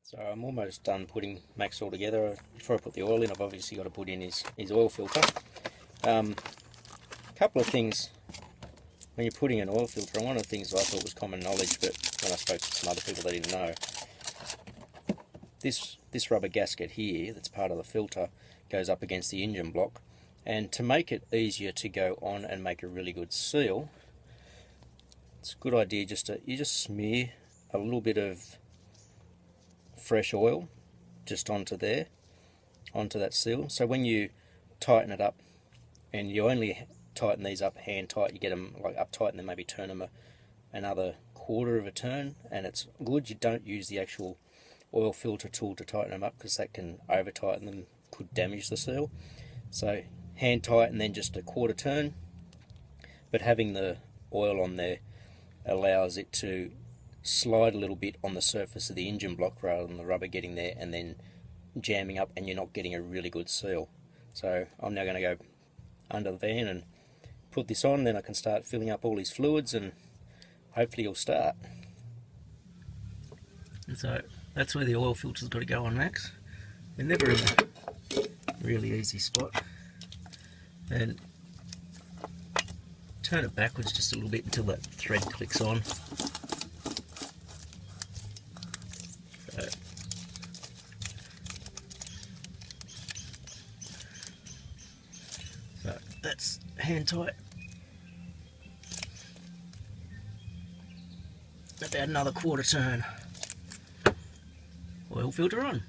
So I'm almost done putting Max all together. Before I put the oil in, I've obviously got to put in his oil filter. Couple of things when you're putting an oil filter, and one of the things I thought was common knowledge, but when I spoke to some other people they didn't know, this rubber gasket here that's part of the filter goes up against the engine block, and to make it easier to go on and make a really good seal, it's a good idea just to smear a little bit of fresh oil just onto that seal. So when you tighten it up, and you only tighten these up hand tight, you get them like up tight and then maybe turn them another quarter of a turn, and it's good you don't use the actual oil filter tool to tighten them up, because that can over tighten them, could damage the seal. So hand tight and then just a quarter turn, but having the oil on there allows it to slide a little bit on the surface of the engine block rather than the rubber getting there and then jamming up and you're not getting a really good seal. So I'm now going to go under the van and put this on, then I can start filling up all these fluids and hopefully it'll start. And so that's where the oil filter's got to go on, Max. They're never in a really easy spot. And turn it backwards just a little bit until that thread clicks on. So that's hand tight. About another quarter turn. Oil filter on.